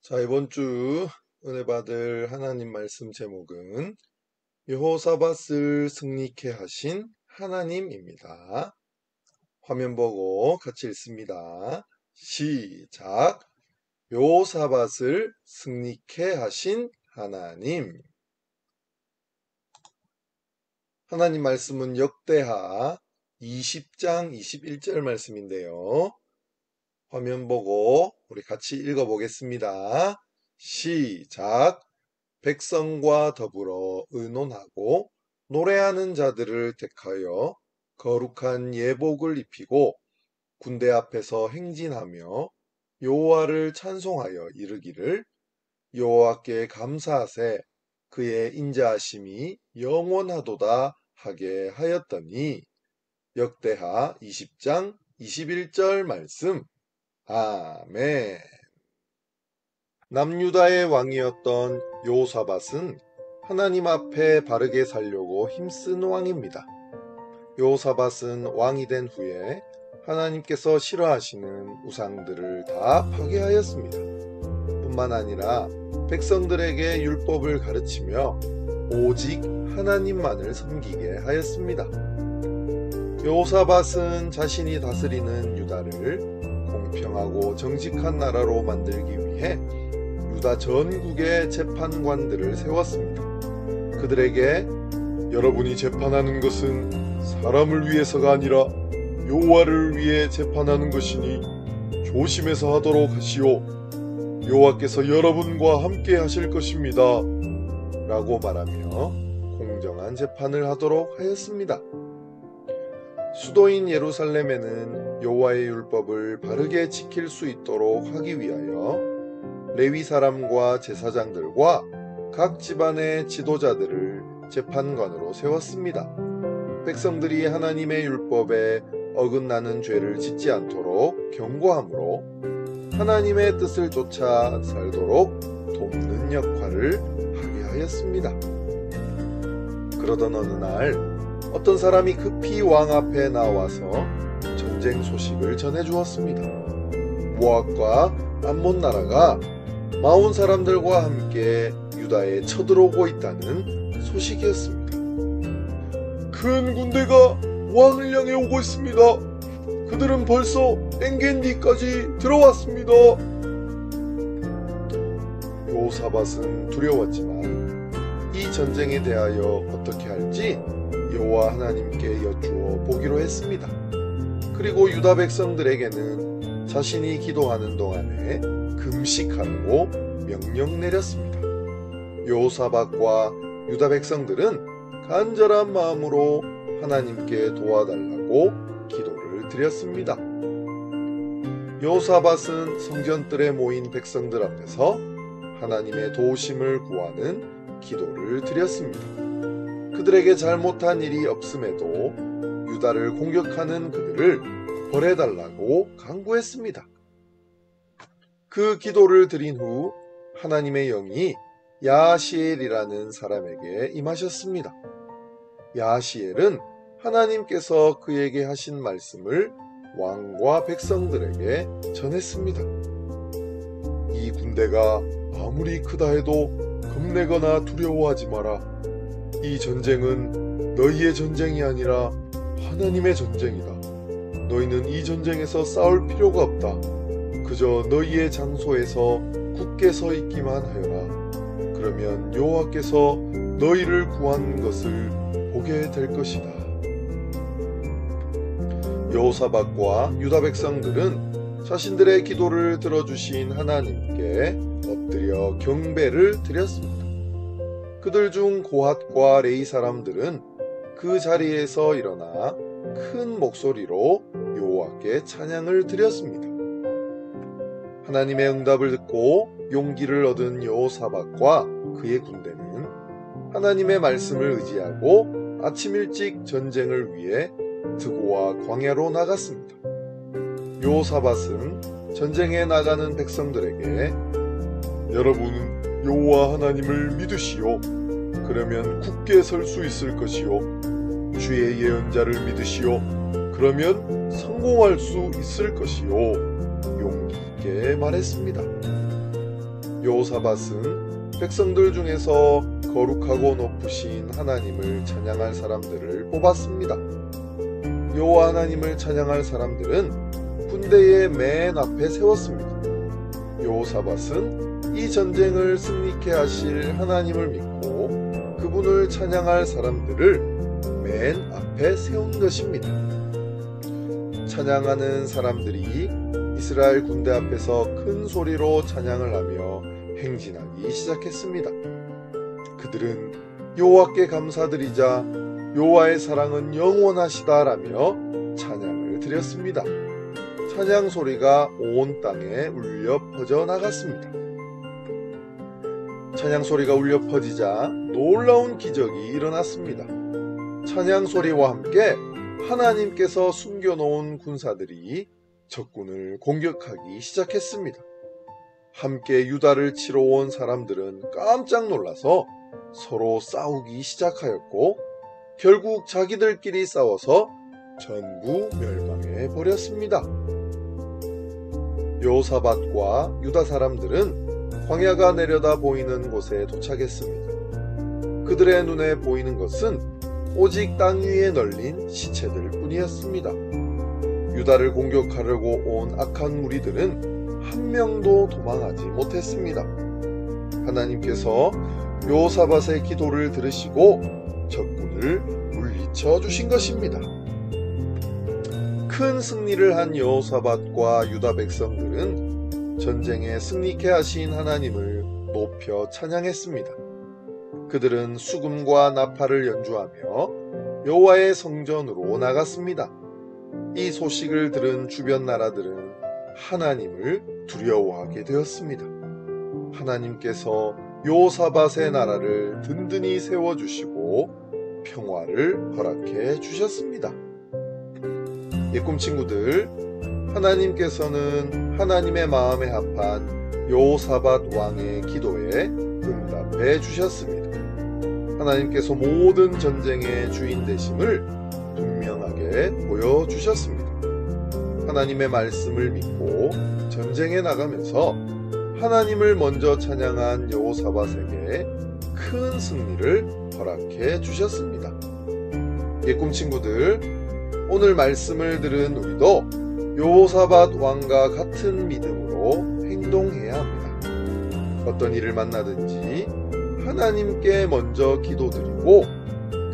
자, 이번 주 은혜 받을 하나님 말씀 제목은 여호사밧을 승리케 하신 하나님입니다. 화면 보고 같이 읽습니다. 시작. 여호사밧을 승리케 하신 하나님. 하나님 말씀은 역대하 20장 21절 말씀인데요. 화면 보고 우리 같이 읽어보겠습니다. 시작. 백성과 더불어 의논하고 노래하는 자들을 택하여 거룩한 예복을 입히고 군대 앞에서 행진하며 여호와를 찬송하여 이르기를 여호와께 감사하세 그의 인자하심이 영원하도다 하게 하였더니. 역대하 20장 21절 말씀. 아멘. 남유다의 왕이었던 여호사밧은 하나님 앞에 바르게 살려고 힘쓴 왕입니다. 여호사밧은 왕이 된 후에 하나님께서 싫어하시는 우상들을 다 파괴하였습니다. 뿐만 아니라 백성들에게 율법을 가르치며 오직 하나님만을 섬기게 하였습니다. 여호사밧은 자신이 다스리는 유다를 공평하고 정직한 나라로 만들기 위해 유다 전국의 재판관들을 세웠습니다. 그들에게 여러분이 재판하는 것은 사람을 위해서가 아니라 여호와를 위해 재판하는 것이니 조심해서 하도록 하시오. 여호와께서 여러분과 함께 하실 것입니다. 라고 말하며 공정한 재판을 하도록 하였습니다. 수도인 예루살렘에는 여호와의 율법을 바르게 지킬 수 있도록 하기 위하여 레위 사람과 제사장들과 각 집안의 지도자들을 재판관으로 세웠습니다. 백성들이 하나님의 율법에 어긋나는 죄를 짓지 않도록 경고함으로 하나님의 뜻을 쫓아 살도록 돕는 역할을 하게 하였습니다. 그러던 어느 날 어떤 사람이 급히 왕 앞에 나와서 전쟁 소식을 전해주었습니다. 모압과 암몬 나라가 마온 사람들과 함께 유다에 쳐들어오고 있다는 소식이었습니다. 큰 군대가 왕을 향해 오고 있습니다. 그들은 벌써 엔겐디까지 들어왔습니다. 여호사밧은 두려웠지만 이 전쟁에 대하여 어떻게 할지 여호와 하나님께 여쭈어 보기로 했습니다. 그리고 유다 백성들에게는 자신이 기도하는 동안에 금식하라고 명령 내렸습니다. 여호사밧과 유다 백성들은 간절한 마음으로 하나님께 도와달라고 기도를 드렸습니다. 여호사밧은 성전뜰에 모인 백성들 앞에서 하나님의 도우심을 구하는 기도를 드렸습니다. 그들에게 잘못한 일이 없음에도 유다를 공격하는 그들을 벌해달라고 간구했습니다. 그 기도를 드린 후 하나님의 영이 야하시엘이라는 사람에게 임하셨습니다. 야하시엘은 하나님께서 그에게 하신 말씀을 왕과 백성들에게 전했습니다. 이 군대가 아무리 크다 해도 겁내거나 두려워하지 마라. 이 전쟁은 너희의 전쟁이 아니라 하나님의 전쟁이다. 너희는 이 전쟁에서 싸울 필요가 없다. 그저 너희의 장소에서 굳게 서 있기만 하여라. 그러면 여호와께서 너희를 구한 것을 보게 될 것이다. 여호사밧과 유다 백성들은 자신들의 기도를 들어주신 하나님께 엎드려 경배를 드렸습니다. 그들 중 고핫과 레위 사람들은 그 자리에서 일어나 큰 목소리로 여호와께 찬양을 드렸습니다. 하나님의 응답을 듣고 용기를 얻은 여호사밧과 그의 군대는 하나님의 말씀을 의지하고 아침 일찍 전쟁을 위해 드고와 광야로 나갔습니다. 여호사밧은 전쟁에 나가는 백성들에게 여러분은 여호와 하나님을 믿으시오. 그러면 굳게 설 수 있을 것이요. 주의 예언자를 믿으시오. 그러면 성공할 수 있을 것이요. 용기 있게 말했습니다. 여호사밧은 백성들 중에서 거룩하고 높으신 하나님을 찬양할 사람들을 뽑았습니다. 여호와 하나님을 찬양할 사람들은 군대의 맨 앞에 세웠습니다. 여호사밧은 이 전쟁을 승리케 하실 하나님을 믿고 그분을 찬양할 사람들을 맨 앞에 세운 것입니다. 찬양하는 사람들이 이스라엘 군대 앞에서 큰 소리로 찬양을 하며 행진하기 시작했습니다. 그들은 여호와께 감사드리자 여호와의 사랑은 영원하시다라며 찬양을 드렸습니다. 찬양 소리가 온 땅에 울려 퍼져나갔습니다. 찬양 소리가 울려 퍼지자 놀라운 기적이 일어났습니다. 찬양 소리와 함께 하나님께서 숨겨놓은 군사들이 적군을 공격하기 시작했습니다. 함께 유다를 치러 온 사람들은 깜짝 놀라서 서로 싸우기 시작하였고 결국 자기들끼리 싸워서 전부 멸망해 버렸습니다. 여호사밧과 유다 사람들은 광야가 내려다 보이는 곳에 도착했습니다. 그들의 눈에 보이는 것은 오직 땅 위에 널린 시체들 뿐이었습니다. 유다를 공격하려고 온 악한 무리들은 한 명도 도망하지 못했습니다. 하나님께서 여호사밧의 기도를 들으시고 적군을 물리쳐 주신 것입니다. 큰 승리를 한 여호사밧과 유다 백성들은 전쟁에 승리케 하신 하나님을 높여 찬양했습니다. 그들은 수금과 나팔을 연주하며 여호와의 성전으로 나갔습니다. 이 소식을 들은 주변 나라들은 하나님을 두려워하게 되었습니다. 하나님께서 여호사밧의 나라를 든든히 세워주시고 평화를 허락해 주셨습니다. 예꿈 친구들, 하나님께서는 하나님의 마음에 합한 여호사밧 왕의 기도에 응답해 주셨습니다. 하나님께서 모든 전쟁의 주인 되심을 분명하게 보여주셨습니다. 하나님의 말씀을 믿고 전쟁에 나가면서 하나님을 먼저 찬양한 여호사밧에게 큰 승리를 허락해 주셨습니다. 예꿈 친구들, 오늘 말씀을 들은 우리도 여호사밧 왕과 같은 믿음으로 행동해야 합니다. 어떤 일을 만나든지 하나님께 먼저 기도드리고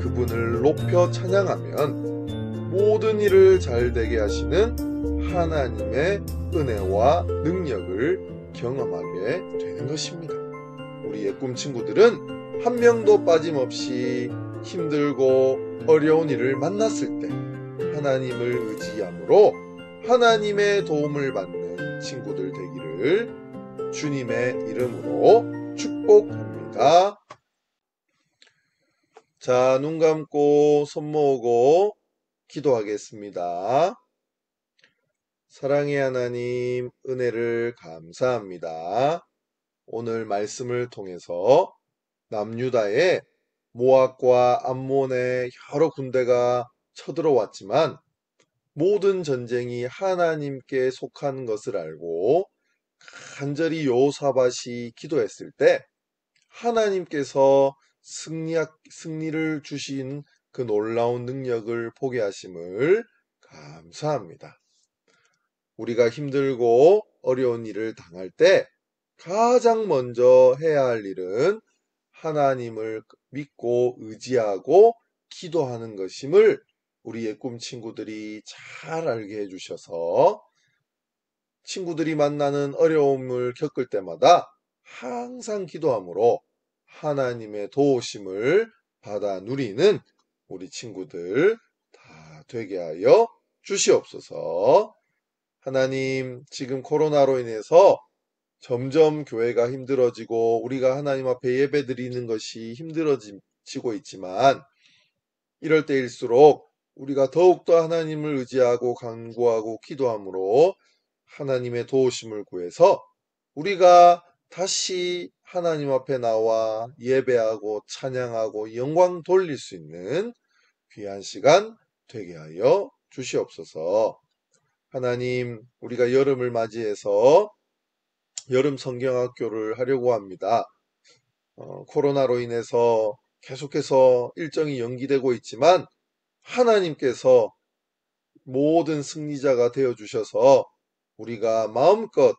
그분을 높여 찬양하면 모든 일을 잘 되게 하시는 하나님의 은혜와 능력을 경험하게 되는 것입니다. 우리 예꿈 친구들은 한 명도 빠짐없이 힘들고 어려운 일을 만났을 때 하나님을 의지함으로 하나님의 도움을 받는 친구들 되기를 주님의 이름으로 축복합니다. 자, 눈 감고 손 모으고 기도하겠습니다. 사랑의 하나님, 은혜를 감사합니다. 오늘 말씀을 통해서 남유다의 모압과 암몬의 여러 군대가 쳐들어왔지만 모든 전쟁이 하나님께 속한 것을 알고 간절히 여호사밧이 기도했을 때 하나님께서 승리를 주신 그 놀라운 능력을 보게 하심을 감사합니다. 우리가 힘들고 어려운 일을 당할 때 가장 먼저 해야 할 일은 하나님을 믿고 의지하고 기도하는 것임을 우리 예꿈 친구들이 잘 알게 해주셔서 친구들이 만나는 어려움을 겪을 때마다 항상 기도함으로 하나님의 도우심을 받아 누리는 우리 친구들 다 되게 하여 주시옵소서. 하나님, 지금 코로나로 인해서 점점 교회가 힘들어지고 우리가 하나님 앞에 예배 드리는 것이 힘들어지고 있지만 이럴 때일수록 우리가 더욱더 하나님을 의지하고 간구하고 기도함으로 하나님의 도우심을 구해서 우리가 다시 하나님 앞에 나와 예배하고 찬양하고 영광 돌릴 수 있는 귀한 시간 되게 하여 주시옵소서. 하나님, 우리가 여름을 맞이해서 여름 성경학교를 하려고 합니다. 코로나로 인해서 계속해서 일정이 연기되고 있지만 하나님께서 모든 승리자가 되어 주셔서 우리가 마음껏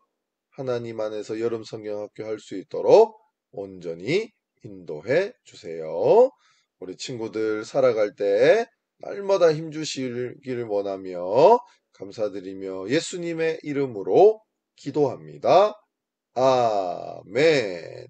하나님 안에서 여름 성경학교 할 수 있도록 온전히 인도해 주세요. 우리 친구들 살아갈 때 날마다 힘주시기를 원하며 감사드리며 예수님의 이름으로 기도합니다. 아멘.